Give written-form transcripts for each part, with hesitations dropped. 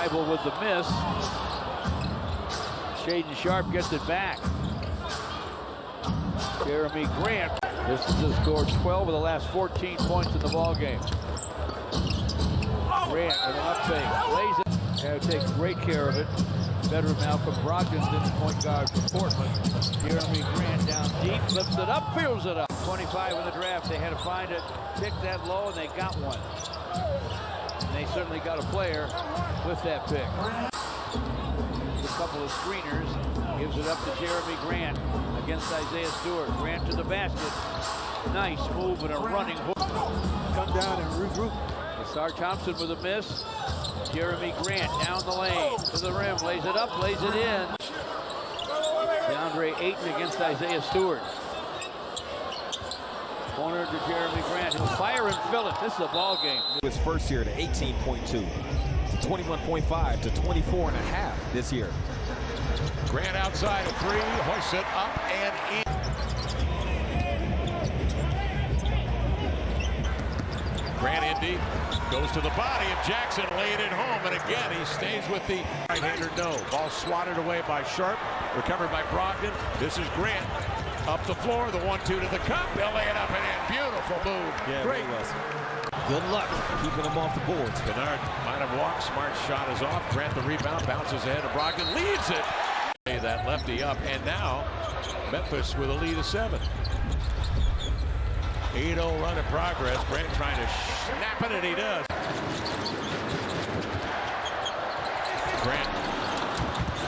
Reliable with the miss. Shaden Sharp gets it back. Jerami Grant. This has scored 12 of the last 14 points in the ballgame. Grant with an up fake. Lays it. Now takes great care of it. Veteran Malcolm Brogdon's in the point guard for Portland. Jerami Grant down deep, flips it up, fields it up. 25 in the draft. They had to find it, pick that low, and they got one. And they certainly got a player with that pick. A couple of screeners. Gives it up to Jerami Grant against Isaiah Stewart. Grant to the basket. Nice move and a running hook. Come down and regroup. Sar Thompson with a miss. Jerami Grant down the lane to the rim. Lays it up, lays it in. DeAndre Ayton against Isaiah Stewart. Corner to Jerami Grant. He'll fire and fill it. This is a ball game. His first year to 18.2 to 21.5 to 24.5 this year. Grant outside of three, hoists it up and in. Grant Indy goes to the body of Jackson, laying it home, and again he stays with the right-hander. No, ball swatted away by Sharp, recovered by Brogdon. This is Grant up the floor, the 1-2 to the cup. They'll lay it up and in. Beautiful move. Yeah, great. Good luck keeping them off the boards. Bernard might have walked. Smart shot is off. Grant the rebound, bounces ahead of Brogdon, leads it. That lefty up, and now Memphis with a lead of 7. 8-0 run in progress. Grant trying to snap it, and he does. Grant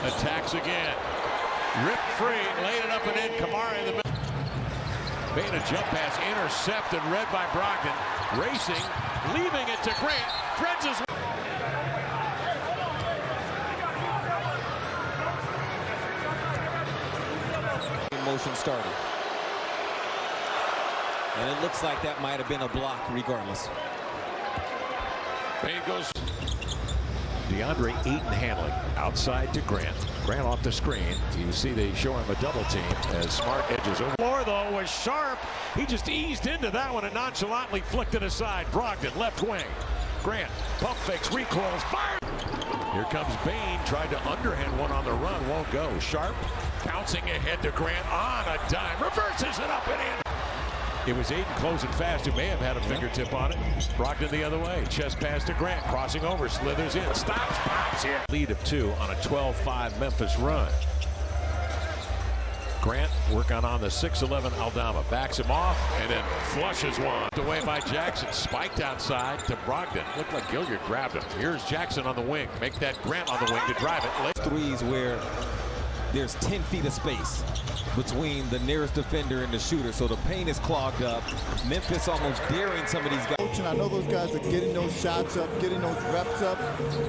attacks again. Ripped free, laid it up and in. Kamara in the middle. Made a jump pass, intercepted, read by Brogdon. Racing, leaving it to Grant. Threads his motion started. And it looks like that might have been a block regardless. Payne goes. DeAndre Ayton handling outside to Grant. Grant off the screen. You see they show him a double team as Smart edges over. Floor though was Sharp. He just eased into that one and nonchalantly flicked it aside. Brogdon left wing. Grant pump fakes, recoils, fire. Here comes Bain. Tried to underhand one on the run. Won't go. Sharp bouncing ahead to Grant on a dime. Reverses it up and in. It was Ayton closing fast, who may have had a fingertip on it. Brogdon the other way. Chest pass to Grant. Crossing over. Slithers in. Stops. Pops here. Lead of 2 on a 12-5 Memphis run. Grant working on the 6'11 Aldama. Backs him off and then flushes one. Away by Jackson. Spiked outside to Brogdon. Looked like Gilliard grabbed him. Here's Jackson on the wing. Make that Grant on the wing to drive it. Threes where there's 10 feet of space between the nearest defender and the shooter, so the paint is clogged up. Memphis almost daring some of these guys. Coach, and I know those guys are getting those shots up, getting those reps up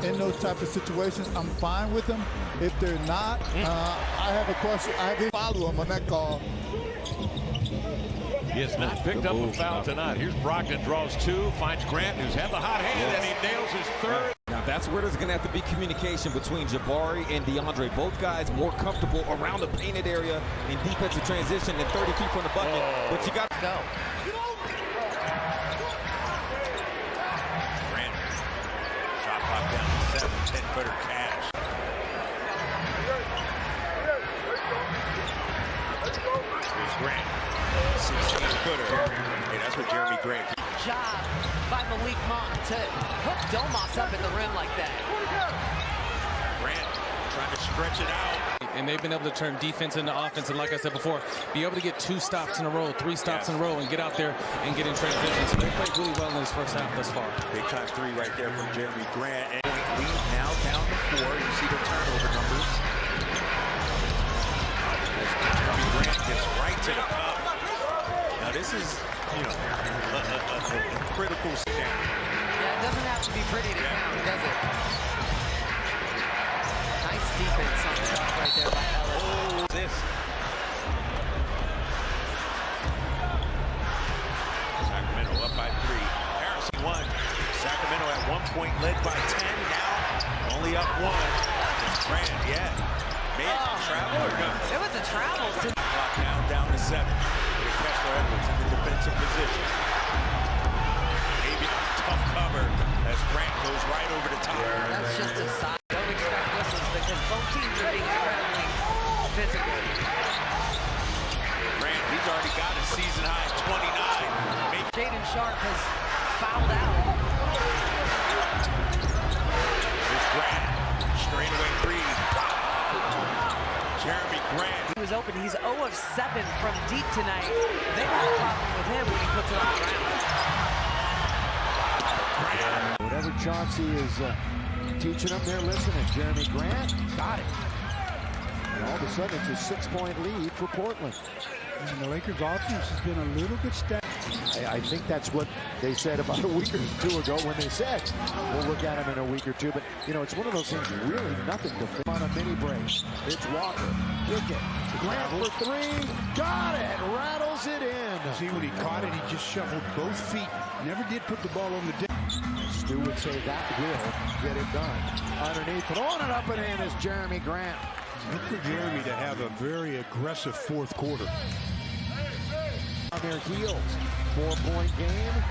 in those type of situations. I'm fine with them. If they're not, I have a question. I have to follow them on that call. He has not picked up a foul tonight. Here's Brogdon, draws 2, finds Grant, who's had the hot hand, and he nails his 3rd. Now that's where there's going to have to be communication between Jabari and DeAndre. Both guys more comfortable around the painted area in defensive transition than 30 feet from the bucket. But you got to go. Grant, shot clock down to 7, 10-footer cash. Here's Grant, 16-footer. Hey, that's what Jerami Grant. Job by Malik Monk to hook Domas up at the rim like that. Grant trying to stretch it out. And they've been able to turn defense into offense, and like I said before, be able to get 2 stops in a row, 3 stops in a row, and get out there and get in transition. So they played really well in this first half thus far. Big time 3 right there from Jerami Grant. And lead now down to 4. You see the turnover numbers. Jerami Grant gets right to the cup. Now this is, you know, a critical stand. Yeah, it doesn't have to be pretty to count, does it? Nice defense on the shot right there by Ellis. Oh, this. Sacramento up by 3. Harrison 1. Sacramento at one point led by 10. Now only up 1. Grant, yeah. Made travel or no? It was a travel. Clock down to 7. Kessler Edwards in the defensive position. Maybe a tough cover as Grant goes right over the top. That's just a side. Sharp has fouled out. Here's Grant. Straightaway three. Jerami Grant. He was open. He's 0 of 7 from deep tonight. They have a problem with him when he puts it on the ground. Whatever Chauncey is teaching them, they're listening. Jerami Grant got it. And all of a sudden, it's a 6-point lead for Portland. And the Lakers' offense has been a little bit stagnant. I think that's what they said about a week or two ago when they said, we'll look at him in a week or two. But, you know, it's one of those things, really nothing to fit on a mini break. It's Walker. Kick it. Grant for three. Got it. Rattles it in. See, when he caught it, he just shuffled both feet. Never did put the ball on the deck. Stu would say that will get it done. Underneath, throwing it up and in is Jerami Grant. Look for Jerami to have a very aggressive fourth quarter. On their heels. 4-point game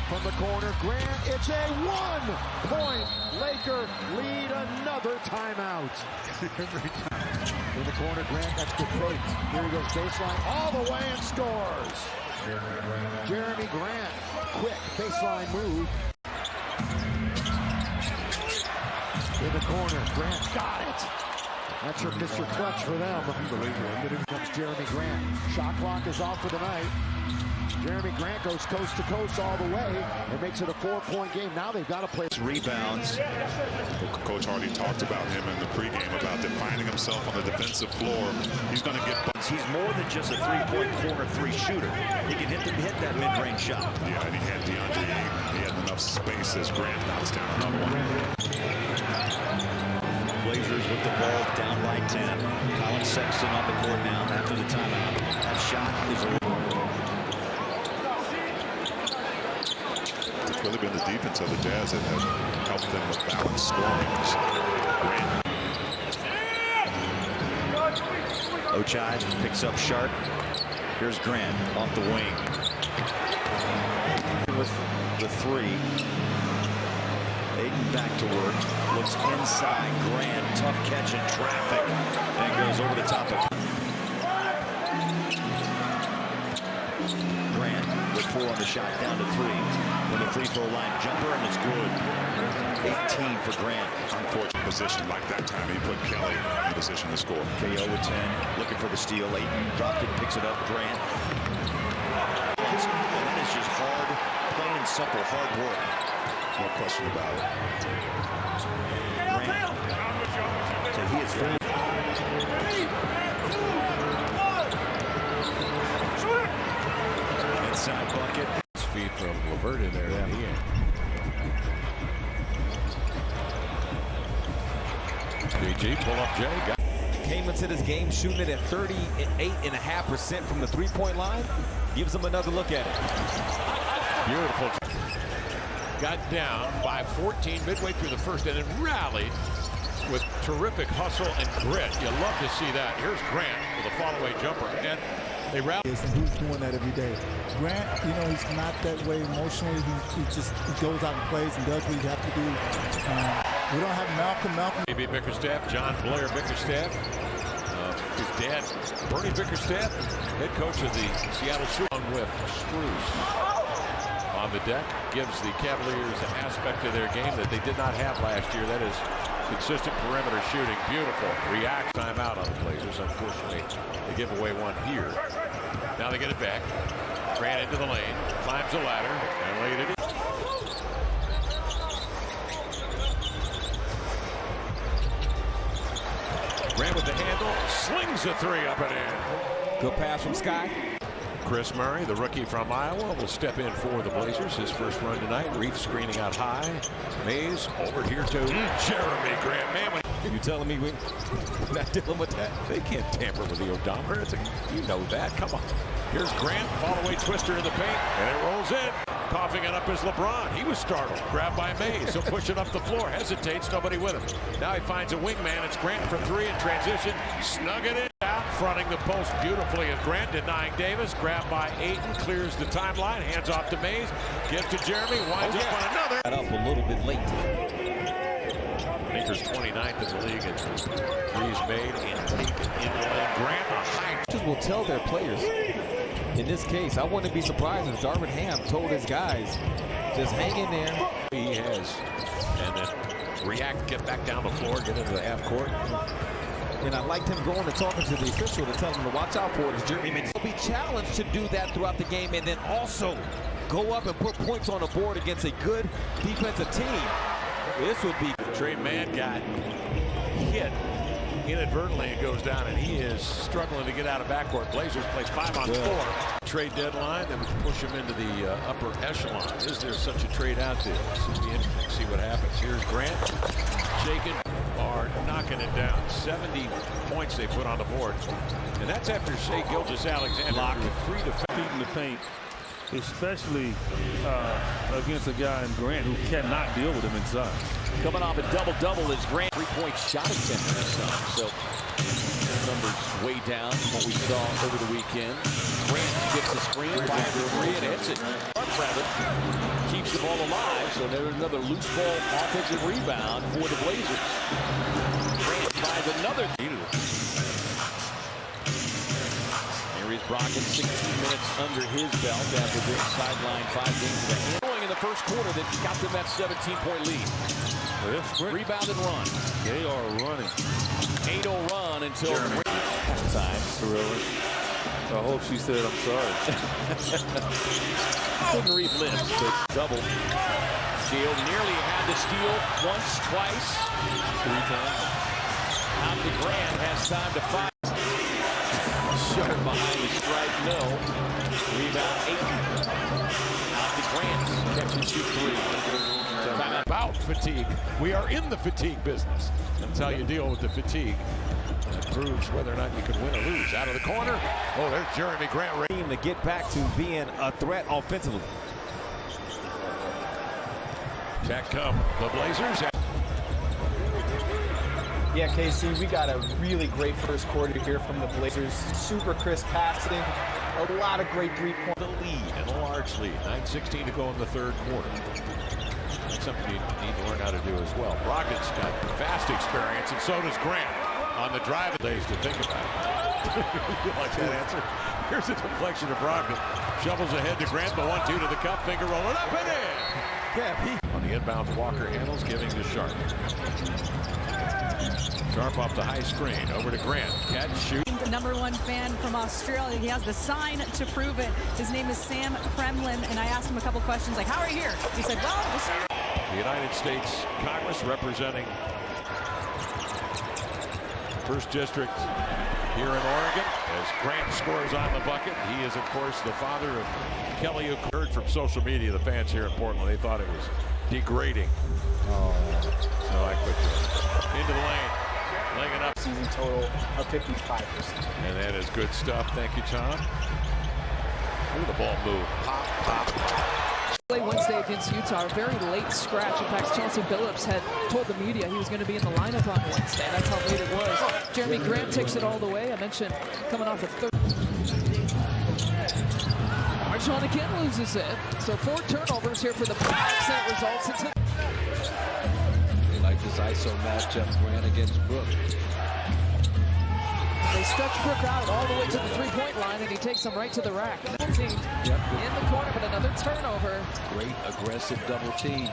from the corner. Grant, it's a 1-point Laker lead. Another timeout. Every time. In the corner, Grant, that's good fake. Here he goes baseline all the way and scores. Jerami Grant, quick baseline move. In the corner, Grant got it. That's your Mr. Clutch for them. Unbelievable. Here comes Jerami Grant. Shot clock is off for the night. Jerami Grant goes coast to coast all the way and makes it a 4-point game. Now they've got to play rebounds. Coach Hardy talked about him in the pregame about finding himself on the defensive floor. He's going to get buns. He's more than just a three-point corner three shooter. He can hit that mid-range shot. Yeah, and he had DeAndre Ayton. He had enough space as Grant knocks down another one. Blazers with the ball down by 10. Colin Sexton on the court now after the timeout. That shot is a It's really been the defense of the Jazz that have helped them with balanced scoring. Grant. Ochai picks up Sharp. Here's Grant off the wing. With the three. Ayton back to work. Looks inside. Grant, tough catch in traffic. And goes over the top of Grant with 4 on the shot, down to 3. From the free throw line, jumper, and it's good. 18 for Grant. Unfortunate position like that time. He put Kelly in position to score. KO with 10, looking for the steal. Ayton dropped it, picks it up. Grant. And that is just hard, plain and simple, hard work. No question about it. Grant. So he is finished. Inside bucket. Feed from Levert in there. Yeah. JG, pull up Jay. Came into this game shooting it at 38.5% from the three-point line. Gives them another look at it. Beautiful. Got down by 14 midway through the first and then rallied with terrific hustle and grit. You love to see that. Here's Grant with a fall-away jumper. And they rallied. And who's doing that every day? Grant, you know, he's not that way emotionally. He goes out and plays and does what he has to do. We don't have Malcolm. Maybe Bickerstaff, John Blair Bickerstaff. His dad, Bernie Bickerstaff, head coach of the Seattle Supersonics with Spruce on the deck. Gives the Cavaliers an aspect of their game that they did not have last year. That is consistent perimeter shooting. Beautiful. React timeout on the Blazers. Unfortunately, they give away one here. Now they get it back. Grant into the lane. Climbs the ladder and laid it in. Grant with the handle. Slings a three up and in. Good pass from Sky. Chris Murray, the rookie from Iowa, will step in for the Blazers. His first run tonight. Reef screening out high. Mays over here to Jerami Grant. Man, You telling me we're not dealing with that? they can't tamper with the odometer. You know that. Come on. Here's Grant, fall-away twister in the paint, and it rolls in. Coughing it up is LeBron. He was startled. Grabbed by Mays. He'll push it up the floor. Hesitates. Nobody with him. Now he finds a wingman. It's Grant for three in transition. Snug it in. Out fronting the post beautifully is Grant, denying Davis. Grabbed by Ayton. Clears the timeline. Hands off to Mays. Gives to Jerami. Winds up on another. Up a little bit late. Lakers 29th in the league and threes made and taken in the lane. Grant a high. Will tell their players In this case, I wouldn't be surprised if Darvin Ham told his guys, just hang in there. He has. And then react, get back down the floor, get into the half court. And I liked him going and talking to the official to tell him to watch out for it. Jeremy will be challenged to do that throughout the game and then also go up and put points on the board against a good defensive team. This would be. Trey Mann got hit inadvertently and goes down, and he is struggling to get out of backcourt. Blazers plays 5-on-4. Trade deadline, then we can push him into the upper echelon. Is there such a trade out there? This will be interesting to see what happens. Here's Grant, shaking, are knocking it down. 70 points they put on the board, and that's after Shai Gilgeous-Alexander blocked 3 defenders in the paint, especially against a guy in Grant who cannot deal with him inside. Coming off a double-double is Grant. 3-point shot attempt in this time. So numbers way down from what we saw over the weekend. Grant gets the screen, fires the three, and hits it. Keeps the ball alive. So there's another loose ball offensive rebound for the Blazers. Grant finds another. Here is Brogdon, 16 minutes under his belt after being sidelined 5 games of the hand. In the first quarter that got them that 17-point lead. Rebound and run. They are running. 8-0 run until time. Thriller. I hope she said I'm sorry. Couldn't read lips, but double. Shield nearly had the steal once, twice. 3 times. Out to Grant, has time to fight. Short behind the stripe, no. Rebound, Ayton. Out to Grant. Catch and shoot 3. About fatigue. We are in the fatigue business. That's how you deal with the fatigue. That proves whether or not you can win or lose. Out of the corner. Oh, there's Jerami Grant. To get back to being a threat offensively. Back come the Blazers. Yeah, KC, we got a really great first quarter here from the Blazers. Super crisp passing, a lot of great three-point. The lead, and a large lead. 9:16 to go in the third quarter. That's something you need to learn how to do as well. Brogdon's got vast experience, and so does Grant on the drive. Days to think about it. You like that answer? Here's a deflection of Brogdon. Shovels ahead to Grant. The 1-2 to the cup. Finger rolling up and in. Yeah, on the inbound, Walker handles, giving to Sharp. Sharp off the high screen. Over to Grant. Catch, shoot. The #1 fan from Australia. He has the sign to prove it. His name is Sam Kremlin, and I asked him a couple questions like, how are you here? He said, well, the United States Congress representing 1st District here in Oregon as Grant scores on the bucket. He is, of course, the father of Kelly, who heard from social media, the fans here in Portland. They thought it was degrading. Oh, so I quit it. Into the lane. Laying it up. Season total of 55%. And that is good stuff. Thank you, Tom. Look at the ball move. Pop, pop, pop. Play Wednesday against Utah, a very late scratch. In fact, Chauncey Billups had told the media he was going to be in the lineup on Wednesday. That's how late it was. Jerami Grant takes it all the way. I mentioned coming off a third. Archon again loses it. So 4 turnovers here for the Bucks. That results into. They like this ISO matchup, Grant against Brook. They stretch Brook out all the way to the 3-point line, and he takes them right to the rack. In the corner, but another turnover. Great aggressive double team.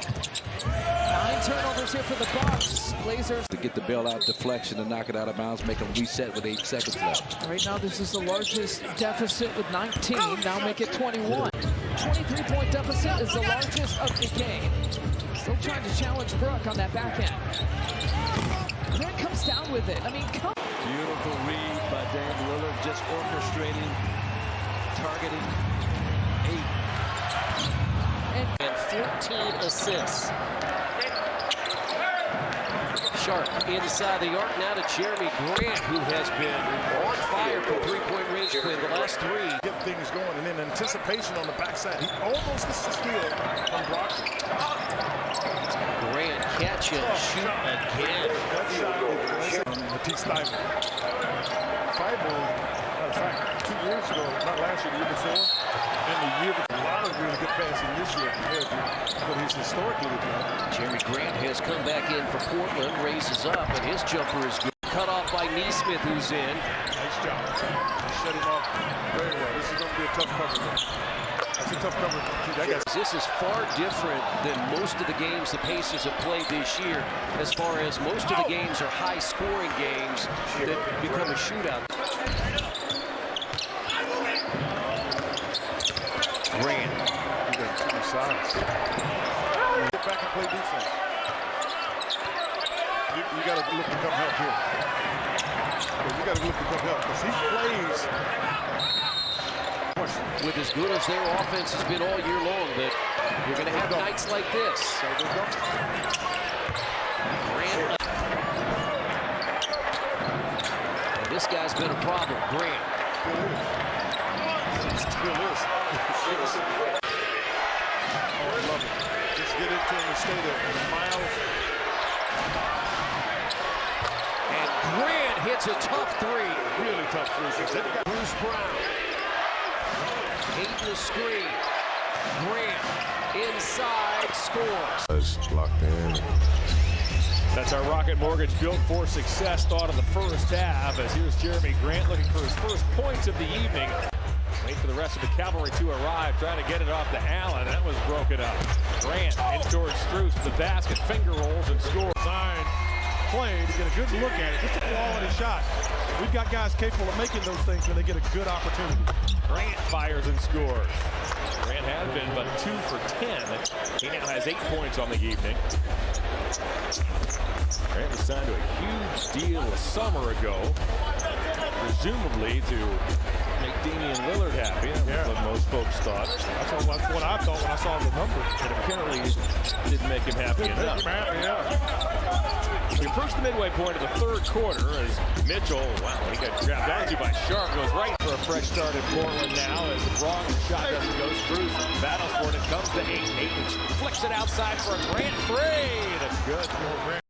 9 turnovers here for the Bucks. Blazers to get the bailout deflection and knock it out of bounds, make them reset with 8 seconds left. Right now, this is the largest deficit with 19. Now make it 21. 23-point deficit is the largest of the game. Still trying to challenge Brook on that back end. Grant comes down with it. I mean, come. Beautiful read by Dan Lillard, just orchestrating, targeting 8. And 14 assists. Sharp inside the arc now to Jerami Grant, who has been on fire from 3-point range for the last 3. Get things going, and then anticipation on the backside. He almost gets the steal from Brogdon. Grant catch and shoot again. That shot is Matisse Thybulle. Thybulle, matter of fact, 2 years ago, not last year, the year before, and the year before, a lot of really good passing this year compared to what he's historically done. Jerami Grant has come back in for Portland, raises up, and his jumper is good. Cut off by Neesmith, who's in. Nice job. Shut him off very well. This is going to be a tough cover. That's a tough cover. This is far different than most of the games the Pacers have played this year, as far as most of the games are high-scoring games that become a shootout. Grant. You got two sides. Get back and play defense. You got to look to come help here. You got to look to come help because he plays. With as good as their offense has been all year long, that you're going to have nights like this. Grant. And this guy's been a problem. Grant. Still is. Oh, I love it. Just get into him and stay there. Miles. And Grant hits a tough three. Really tough three. Bruce Brown. 8 in the screen. Grant inside scores. Locked in. That's our Rocket Mortgage built for success thought in the first half, as here's Jerami Grant looking for his first points of the evening. Wait for the rest of the cavalry to arrive, trying to get it off to Allen. That was broken up. Grant in towards Strus to the basket, finger rolls and scores. Play to get a good look at it. Just a quality shot. We've got guys capable of making those things when they get a good opportunity. Grant fires and scores. Grant has been but 2 for 10. He now has 8 points on the evening. Grant was signed to a huge deal a summer ago, presumably to make Damian Lillard happy. That's what most folks thought. That's what I thought when I saw the number. And apparently didn't make him happy enough. We approach the midway point of the third quarter as Mitchell, wow, he got grabbed onto by Sharp, goes right for a fresh start in Portland now as the wrong shot doesn't go. Strus battles for it, it comes to Ayton. Ayton flicks it outside for a Grant three. That's good.